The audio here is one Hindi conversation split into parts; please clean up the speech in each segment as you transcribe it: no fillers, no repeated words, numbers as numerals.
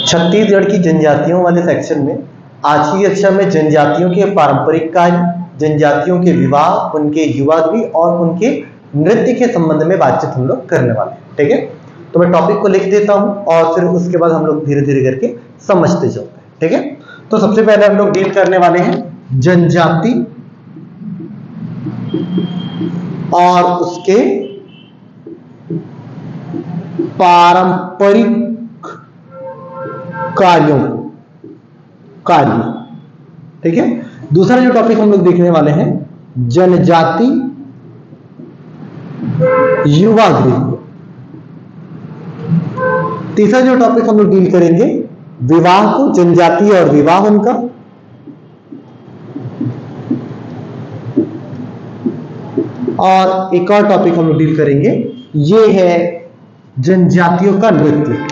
छत्तीसगढ़ की जनजातियों वाले सेक्शन में आज की कक्षा में जनजातियों के पारंपरिक कार्य, जनजातियों के विवाह, उनके युवाग्री और उनके नृत्य के संबंध में बातचीत हम लोग करने वाले हैं। ठीक है, तो मैं टॉपिक को लिख देता हूं और फिर उसके बाद हम लोग धीरे धीरे करके समझते चलते हैं। ठीक है, तो सबसे पहले हम लोग डील करने वाले हैं जनजाति और उसके पारंपरिक कार्यों। ठीक है, दूसरा जो टॉपिक हम लोग देखने वाले हैं जनजाति युवाग्री। तीसरा जो टॉपिक हम लोग डील करेंगे विवाह को, जनजाति और विवाह उनका। और एक और टॉपिक हम लोग डील करेंगे, ये है जनजातियों का नृत्य।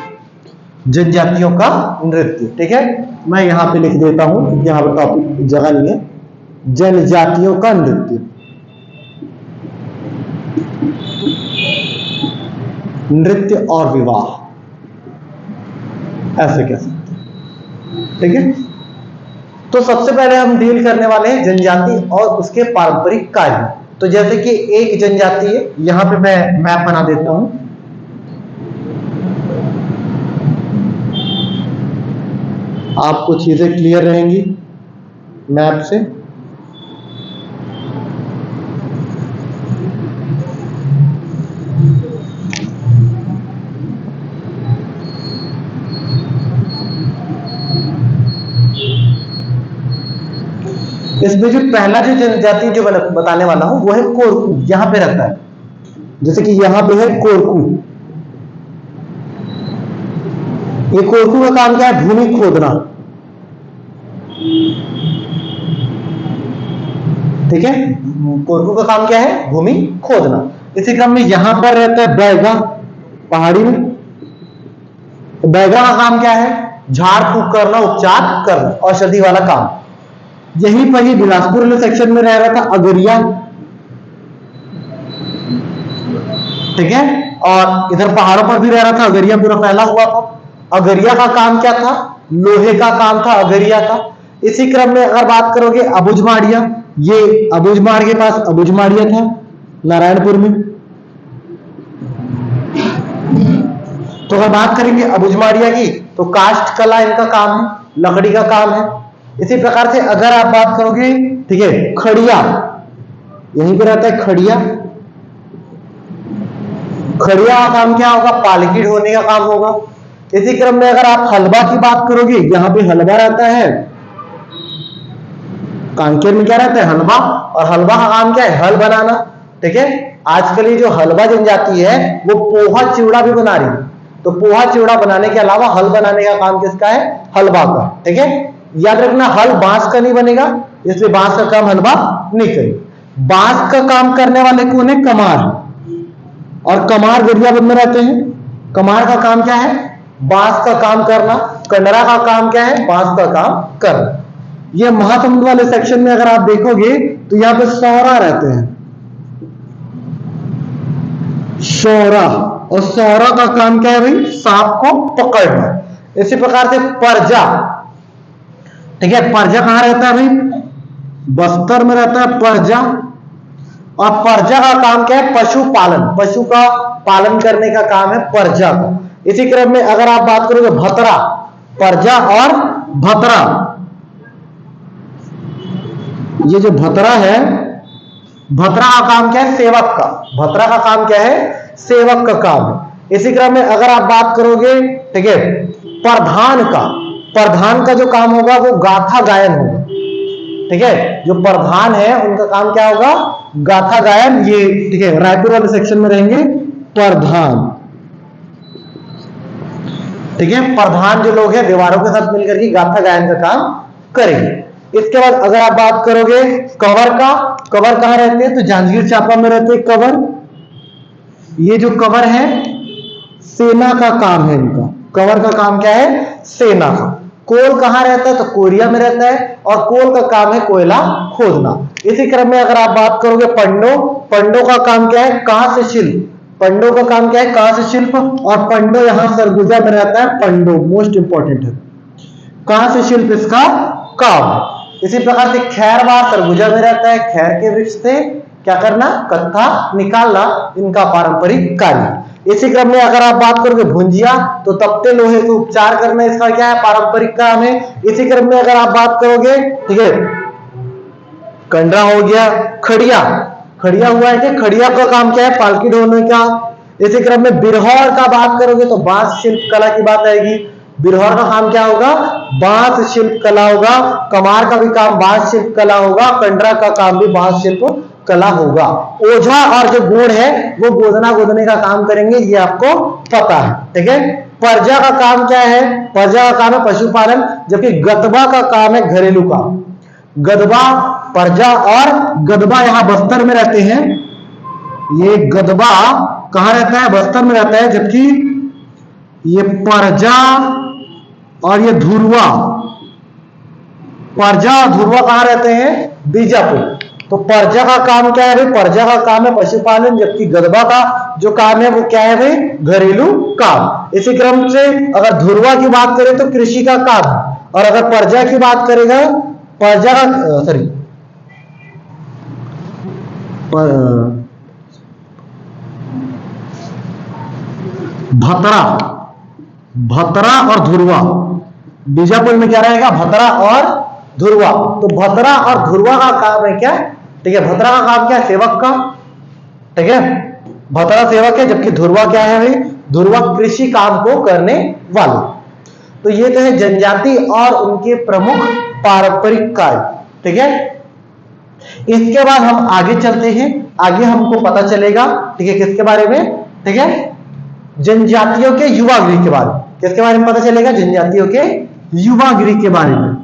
जनजातियों का नृत्य। ठीक है, मैं यहां पे लिख देता हूं क्योंकि यहां पर टॉपिक जगह नहीं है। जनजातियों का नृत्य, नृत्य और विवाह ऐसे कह सकते हैं। ठीक है, तो सबसे पहले हम डील करने वाले हैं जनजाति और उसके पारंपरिक कार्य। तो जैसे कि एक जनजाति है, यहां पे मैं मैप बना देता हूं। आपको चीजें क्लियर रहेंगी मैप से। इसमें जो पहला जो जनजाति जो बताने वाला हूं वो है कोरकू। यहां पे रहता है, जैसे कि यहां पे है कोरकू। ये कोरकू का काम क्या है? भूमि खोदना। ठीक है, कोरकू का काम क्या है? भूमि खोदना। इसी क्रम में यहां पर रहता है बैगा, पहाड़ी में। बैगा का काम क्या है? झाड़ फूक करना, उपचार करना, औषधि वाला काम। यहीं पर ही बिलासपुर वाले सेक्शन में रह रहा था अगरिया। ठीक है, और इधर पहाड़ों पर भी रह रहा था, अगरिया पूरा फैला हुआ था। अगरिया का काम क्या था? लोहे का काम था अगरिया का। इसी क्रम में अगर बात करोगे अबुझमाड़िया, ये अबुझमाड़ के पास अबुझमाड़िया था नारायणपुर में। तो अगर बात करेंगे अबुझमाड़िया की तो काष्ठ कला इनका काम है, लकड़ी का काम है। इसी प्रकार से अगर आप बात करोगे, ठीक है, खड़िया, यहीं पे रहता है खड़िया। खड़िया का काम क्या होगा? पालकी ढोने का काम होगा। इसी क्रम में अगर आप हलवा की बात करोगे, यहां पे हलवा रहता है, कांकेर में क्या रहता है? हलवा। और हलवा का काम क्या है? हल बनाना। ठीक है, आजकल ये जो हलवा जनजाति है वो पोहा चिवड़ा भी बना रही है। तो पोहा चिवड़ा बनाने के अलावा हल बनाने का काम किसका है? हलवा का। ठीक है, याद रखना हल बांस का नहीं बनेगा, इसलिए बांस का काम हलवा नहीं करेगा। बांस का काम करने वाले कौन है? कमार। और कमार गरियाबंद में रहते हैं। कमार का काम क्या है? बांस का काम करना। कंडरा का काम क्या है? बांस का काम करना। ये महासमुंद वाले सेक्शन में अगर आप देखोगे तो यहां पे सौरा रहते हैं, सौरा। और सौरा का काम क्या है भाई? सांप को पकड़ना। इसी प्रकार से परजा। ठीक है, परजा कहां रहता है भाई? बस्तर में रहता है परजा। और परजा का काम क्या है? पशुपालन। पशु का पालन करने का काम है परजा का। इसी क्रम में अगर आप बात करोगे भतरा, परजा और भतरा, ये जो भतरा है, भतरा का काम क्या है? सेवक का। भतरा का काम क्या है? सेवक का काम है। इसी क्रम में अगर आप बात करोगे, ठीक है, प्रधान का, प्रधान का जो काम होगा वो गाथा गायन होगा। ठीक है, जो प्रधान है उनका काम क्या होगा? गाथा गायन। ये ठीक है, रायपुर वाले सेक्शन में रहेंगे प्रधान। ठीक है, प्रधान जो लोग हैं दीवारों के साथ मिलकर के गाथा गायन का काम करेंगे। इसके बाद अगर आप बात करोगे कवर का, कवर कहां रहते हैं? तो जांजगीर चांपा में रहते हैं कवर। ये जो कवर है सेना का काम है इनका। कवर का काम क्या है? सेना का। कोल कहां रहता है? तो कोरिया में रहता है, और कोल का काम है कोयला खोदना। इसी क्रम में अगर आप बात करोगे पंडो, पंडो का काम क्या है? कांस्य शिल्प। पंडो का काम क्या है? कांस्य शिल्प, और पंडो यहां सरगुजा में रहता है। पंडो मोस्ट इंपॉर्टेंट है, कांस्य शिल्प इसका काम। इसी प्रकार से खैरवार सरगुजा में रहता है, खैर के वृक्ष से क्या करना? कत्था निकालना, इनका पारंपरिक कार्य। इसी क्रम में अगर आप बात करोगे भुंजिया, तो तपते लोहे को उपचार करना इसका क्या है? पारंपरिक काम है। इसी क्रम में अगर आप बात करोगे, ठीक है, कंडरा हो गया, खड़िया, खड़िया हुआ है कि खड़िया का काम क्या है? पालकी ढोने का। इसी क्रम में बिरहौर का बात करोगे तो बांस शिल्प कला की बात आएगी। बिरहौर का काम क्या होगा? बांस शिल्प कला होगा। कमार का भी काम बांस शिल्प कला होगा। कंडरा का काम भी बांस शिल्प कला होगा। ओझा और जो गोड़ है वो गोदना गोदने का काम करेंगे, ये आपको पता है, ठीक है। परजा का काम क्या है? परजा का काम है पशुपालन, जबकि गदबा का काम है घरेलू काम। गदबा, परजा और गदबा यहां बस्तर में रहते हैं। ये गदबा कहां रहता है? बस्तर में रहता है, जबकि ये परजा और ये धुरवा, परजा और धुरवा कहां रहते हैं? बीजापुर। तो परजा का काम क्या है भाई? परजा का काम है पशुपालन, जबकि गदबा का जो काम है वो क्या है भाई? घरेलू काम। इसी क्रम से अगर धुरवा की बात करें तो कृषि का काम, और अगर परजा की बात करेगा, परजा का सॉरी भतरा, भतरा और धुरवा, बीजापुर में क्या रहेगा? भतरा और धुरवा। तो भतरा और धुरवा का काम है क्या? ठीक है, भतरा का काम क्या है? सेवक का, ठीक है, भतरा सेवक है, जबकि धुरवा क्या है भाई? धुरवा कृषि काम को करने वाला। तो ये तो है जनजाति और उनके प्रमुख पारंपरिक कार्य, ठीक है। इसके बाद हम आगे चलते हैं, आगे हमको पता चलेगा, ठीक है, किसके बारे में? ठीक है, जनजातियों के युवा गृह के बारे में। किसके बारे में पता चलेगा? जनजातियों के युवा गृह के बारे में।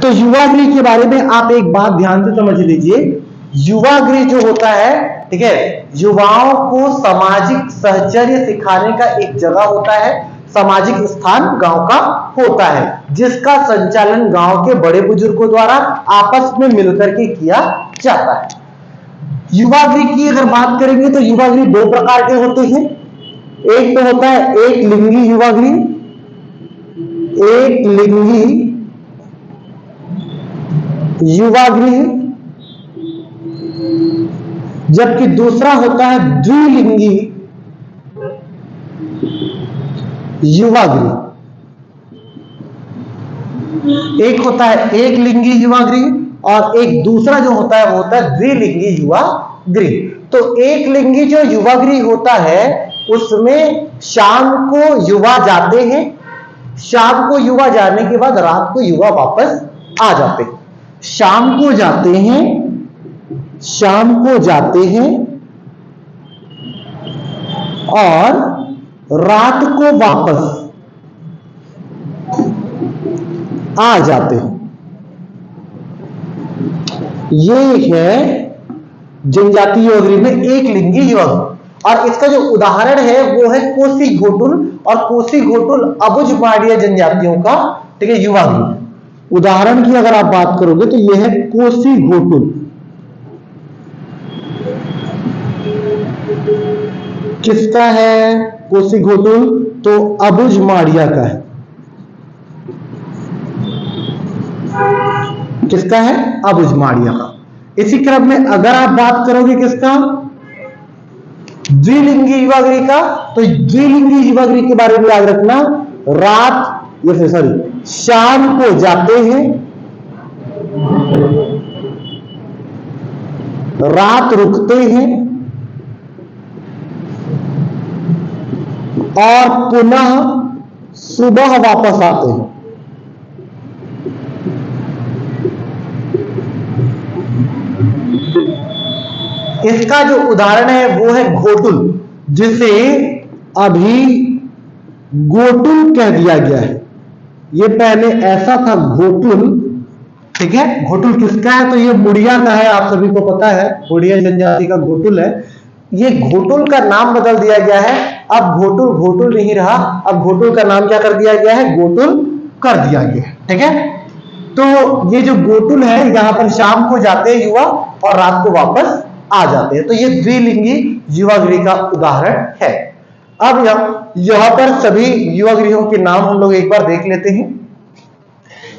तो युवा गृह के बारे में आप एक बात ध्यान से समझ लीजिए। युवा गृह जो होता है, ठीक है, युवाओं को सामाजिक सहचर्य सिखाने का एक जगह होता है, सामाजिक स्थान गांव का होता है, जिसका संचालन गांव के बड़े बुजुर्गों द्वारा आपस में मिलकर के किया जाता है। युवा गृह की अगर बात करेंगे तो युवा गृह दो प्रकार के होते हैं। एक तो होता है एक लिंगी युवा गृह, एक लिंगी युवा गृह, जबकि दूसरा होता है द्विलिंगी युवा गृह। एक होता है एक लिंगी युवा गृह और एक दूसरा जो होता है वो होता है द्विलिंगी युवा गृह। तो एक लिंगी जो युवा गृह होता है उसमें शाम को युवा जाते हैं, शाम को युवा जाने के बाद रात को युवा वापस आ जाते हैं। शाम को जाते हैं, शाम को जाते हैं और रात को वापस आ जाते हैं। ये है जनजातीय युवा गृह में एक लिंगी युवा गृह। और इसका जो उदाहरण है वो है कोसी घोटुल, और कोसी घोटुल अबुझ माड़िया जनजातियों का, ठीक है, युवा गृह। उदाहरण की अगर आप बात करोगे तो यह है कोसी घोटुल। किसका है कोसी घोटुल? तो अबुझ माड़िया का है। किसका है? अबुझ माड़िया का। इसी क्रम में अगर आप बात करोगे किसका? द्विलिंगी युवा गृह का, तो द्विलिंगी युवा गृह के बारे में याद रखना, रात सॉरी शाम को जाते हैं, रात रुकते हैं और पुनः सुबह वापस आते हैं। इसका जो उदाहरण है वो है घोटुल, जिसे अभी गोटुल कह दिया गया है। ये पहले ऐसा था घोटुल, ठीक है। घोटुल किसका है? तो ये मुड़िया का है, आप सभी को पता है, मुड़िया जनजाति का घोटुल है। ये घोटुल का नाम बदल दिया गया है, अब घोटुल घोटुल नहीं रहा, अब घोटुल का नाम क्या कर दिया गया है? गोटुल कर दिया गया है, ठीक है। तो ये जो गोटुल है, यहां पर शाम को जाते हैं युवा और रात को वापस आ जाते हैं। तो ये द्विलिंगी युवागृह का उदाहरण है। अब यहां पर सभी युवागृहों के नाम हम लोग एक बार देख लेते हैं।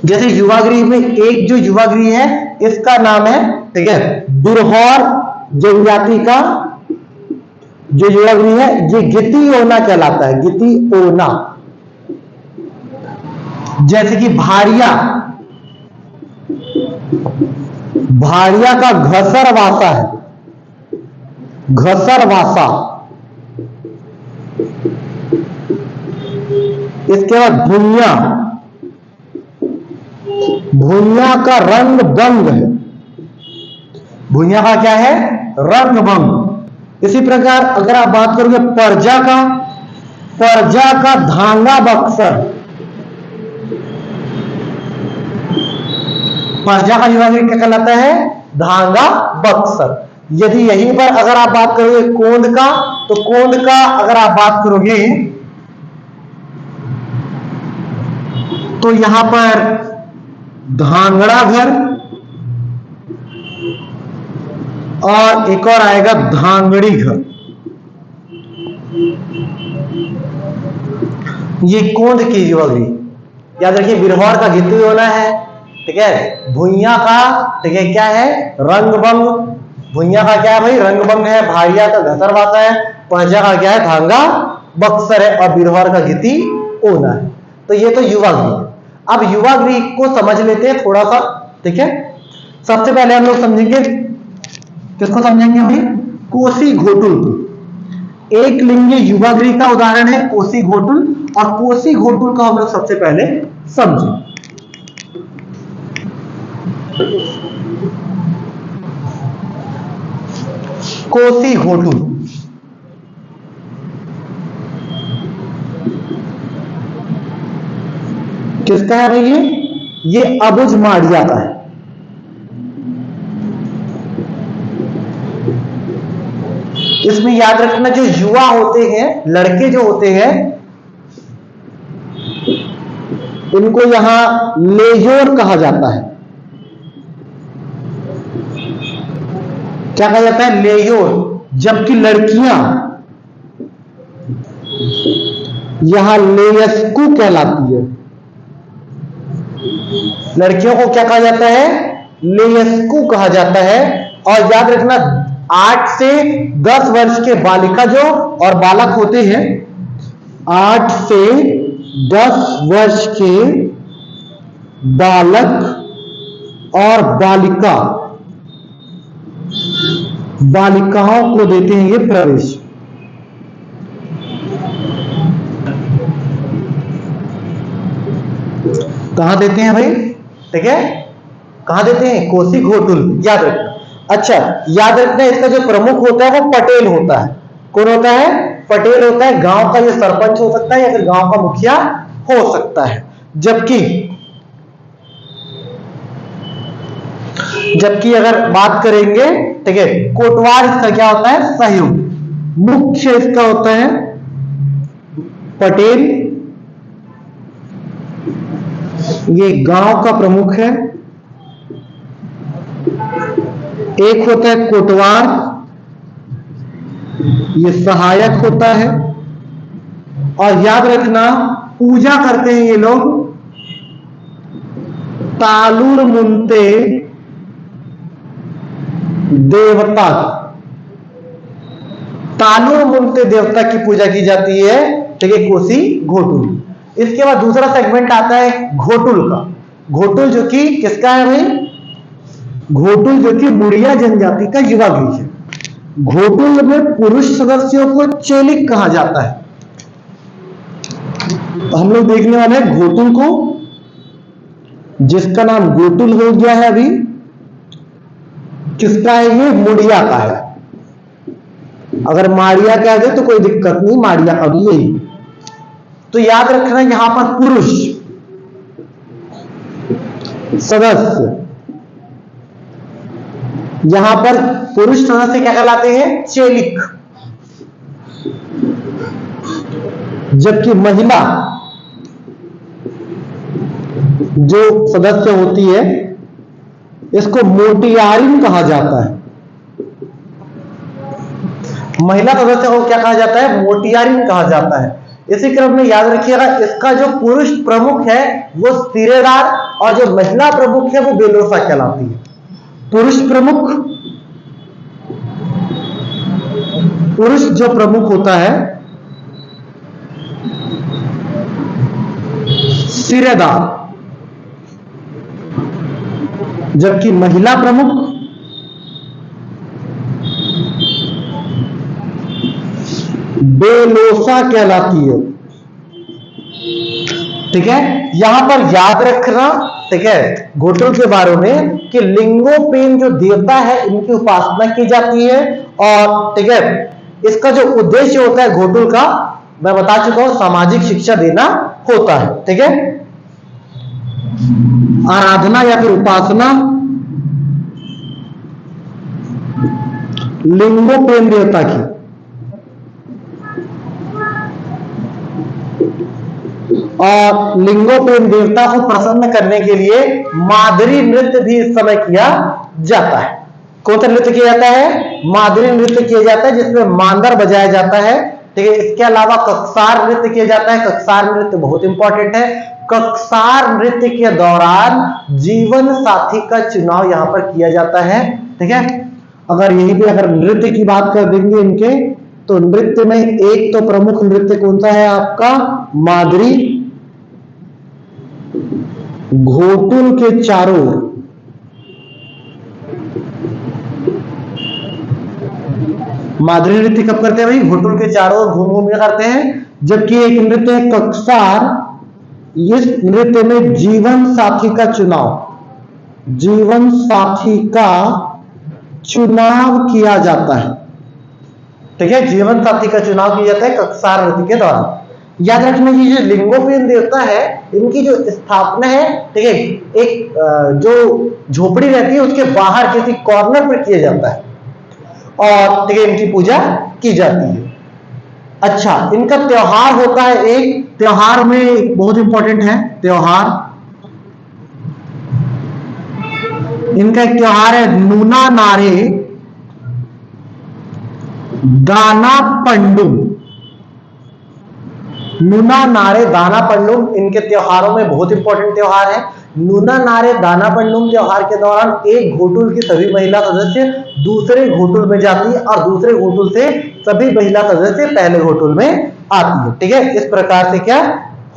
जैसे युवागृह में एक जो युवागृह है इसका नाम है, ठीक है, बिरहौर जनजाति का जो युवागृह है ये गितिओना कहलाता है, गितिओना। जैसे कि भारिया, भारिया का घसरवासा है, घसरवासा। इसके बाद भुइया, भुइया का रंगभंग है, भुइया का क्या है, रंगभंग। इसी प्रकार अगर आप बात करोगे परजा का, परजा का धांगा बक्सर, परजा का युवागृह क्या कहलाता है, धांगा बक्सर। यदि यहीं पर अगर आप बात करोगे कोंद का, तो कोंद का अगर आप बात करोगे तो यहां पर धांगड़ा घर और एक और आएगा धांगड़ी घर। ये कोंद की युवागृह। याद रखिए बिरहौर का गितिओना है, ठीक है, भुइया का, ठीक है, क्या है, रंगभंग। भुइया का क्या है भाई, रंगभंग है। भारिया का घसरवासा है। परजा का क्या है, धांगा बक्सर है। और बिरहौर का गितिओना है। तो ये तो युवागृह। अब युवागृह को समझ लेते हैं थोड़ा सा, ठीक है। सबसे पहले हम लोग समझेंगे, किसको समझेंगे भाई, कोसी घोटुल को। एक लिंगी युवागृह का उदाहरण है कोसी घोटुल, और कोसी घोटुल को हम लोग सबसे पहले समझें। कोसी घोटुल किसका है भाई, ये अबुझ माड़िया का है। इसमें याद रखना जो युवा होते हैं, लड़के जो होते हैं, उनको यहां लेजोर कहा जाता है। क्या कहा जाता है, लेयोर। जबकि लड़कियां यहां लेयस्कू कहलाती है। लड़कियों को क्या कहा जाता है, लेयस्कू कहा जाता है। और याद रखना 8 से 10 वर्ष के बालिका जो और बालक होते हैं, 8 से 10 वर्ष के बालक और बालिका, बालिकाओं को देते हैं ये प्रवेश। कहां देते हैं भाई, ठीक है, कहां देते हैं, कोसी घोटुल। याद रखना। अच्छा, याद रखना इसका जो प्रमुख होता है वो पटेल होता है। कौन होता है, पटेल होता है। गांव का ये सरपंच हो सकता है या फिर गांव का मुखिया हो सकता है। जबकि अगर बात करेंगे, ठीक है, कोटवार इसका क्या होता है, सहयोग। मुख्य इसका होता है पटेल, ये गांव का प्रमुख है। एक होता है कोटवार, ये सहायक होता है। और याद रखना पूजा करते हैं ये लोग तालुर मुंते देवता, तालुर मुंते देवता की पूजा की जाती है, ठीक है, कोसी घोटुल। इसके बाद दूसरा सेगमेंट आता है घोटुल का। घोटुल जो कि किसका है भाई, घोटुल जो कि मुड़िया जनजाति का युवागृह है। घोटुल में पुरुष सदस्यों को चेलिक कहा जाता है। हम लोग देखने वाले हैं घोटुल को, जिसका नाम घोटुल हो गया है अभी। किसका है ये, मुड़िया का है। अगर माड़िया कह दे तो कोई दिक्कत नहीं, माड़िया का भी यही। तो याद रखना यहां पर पुरुष सदस्य, यहां पर पुरुष सदस्य क्या कहलाते हैं, चेलिक। जबकि महिला जो सदस्य होती है इसको मोटियारिन कहा जाता है। महिला सदस्य को क्या कहा जाता है? मोटियारिन कहा जाता है। इसी क्रम में याद रखिएगा, इसका जो पुरुष प्रमुख है वो सिरेदार और जो महिला प्रमुख है वो बेलोसा कहलाती है। पुरुष जो प्रमुख होता है सिरेदार, जबकि महिला प्रमुख बेलोसा कहलाती है। ठीक है, यहां पर याद रखना, ठीक है, घोटुल के बारे में कि लिंगोपेन जो देवता है इनकी उपासना की जाती है। और ठीक है, इसका जो उद्देश्य होता है घोटुल का, मैं बता चुका हूं, सामाजिक शिक्षा देना होता है। ठीक है, आराधना या फिर उपासना लिंगोपेन देवता की। और लिंगोपेन देवता को प्रसन्न करने के लिए मादरी नृत्य भी इस समय किया जाता है। कौन सा नृत्य किया जाता है? मादरी नृत्य किया जाता है, जिसमें मांदर बजाया जाता है। ठीक है, इसके अलावा कक्सार नृत्य किया जाता है। कक्सार नृत्य बहुत इंपॉर्टेंट है। कक्सार नृत्य के दौरान जीवन साथी का चुनाव यहां पर किया जाता है। ठीक है, अगर यहीं पे अगर नृत्य की बात कर देंगे इनके, तो नृत्य में एक तो प्रमुख नृत्य कौन सा है आपका? मादरी। घोटुल के चारों ओर मादरी नृत्य कब करते हैं भाई? घोटुल के चारों ओर घूम घूम के करते हैं। जबकि एक नृत्य है कक्सार, इस नृत्य में जीवन साथी का चुनाव किया जाता है। ठीक है, जीवन साथी का चुनाव किया जाता है कक्सार नृत्य के दौरान। याद रखना, ये जो लिंगोपेन देवता है इनकी जो स्थापना है, ठीक है, एक जो झोपड़ी रहती है उसके बाहर किसी कॉर्नर पर किया जाता है और ठीक है इनकी पूजा की जाती है। अच्छा, इनका त्योहार होता है, एक त्योहार में बहुत इंपॉर्टेंट है त्योहार। इनका एक त्योहार है नूना नारे दाना पंडुम। नूना नारे दाना पंडुम इनके त्योहारों में बहुत इंपॉर्टेंट त्योहार है। नूना नारे दाना पंडुम त्योहार के दौरान एक घोटुल की सभी महिला सदस्य दूसरे घोटुल में जाती है और दूसरे घोटुल से सभी महिला सदस्य पहले घोटुल में आती है। ठीक है, इस प्रकार से क्या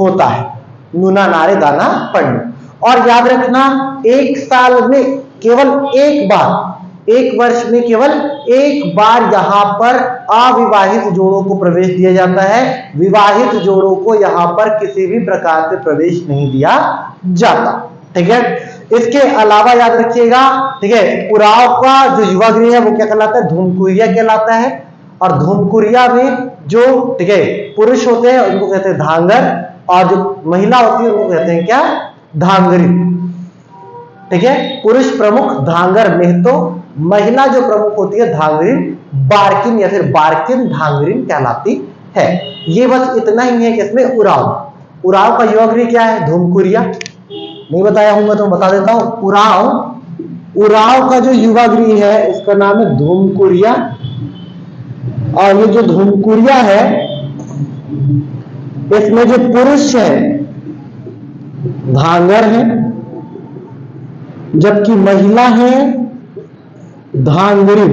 होता है नूना नारे दाना पंडुम। और याद रखना, एक साल में केवल एक बार, एक वर्ष में केवल एक बार यहां पर अविवाहित जोड़ों को प्रवेश दिया जाता है। विवाहित जोड़ों को यहां पर किसी भी प्रकार से प्रवेश नहीं दिया जाता। ठीक है, इसके अलावा याद रखिएगा, ठीक है, उराव का जो युवा गृह है वो क्या कहलाता है? धूमकुरिया कहलाता है। और धूमकुरिया में जो ठीक है पुरुष होते हैं उनको कहते हैं धांगर, और जो महिला होती है उनको कहते हैं क्या? धांगरी। ठीक है, पुरुष प्रमुख धांगर मेहतो, महिला जो प्रमुख होती है धांगरी बारकिन या फिर बारकिन धांगरीन कहलाती है। ये बस इतना ही है कि इसमें उराव का युवा गृह क्या है? धूमकुरिया। नहीं बताया हूं मैं तो बता देता हूं। उराव का जो युवा गृह है इसका नाम है धूमकुरिया। और ये जो धूमकुरिया है इसमें जो पुरुष है धांगर है, जबकि महिला है धांगरी।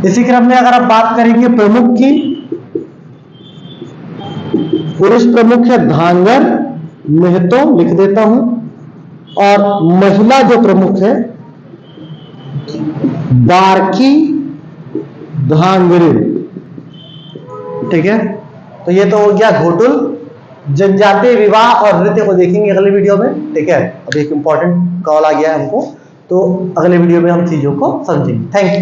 इसी क्रम में अगर आप बात करेंगे प्रमुख की, पुरुष प्रमुख है धांगर मेहतो, लिख देता हूं, और महिला जो प्रमुख है बारकी धांगरी। ठीक है, तो ये तो हो गया घोटुल। जनजातीय विवाह और नृत्य को देखेंगे अगले वीडियो में। ठीक है, अब एक इंपॉर्टेंट कॉल आ गया है हमको, तो अगले वीडियो में हम चीजों को समझेंगे। Thank you.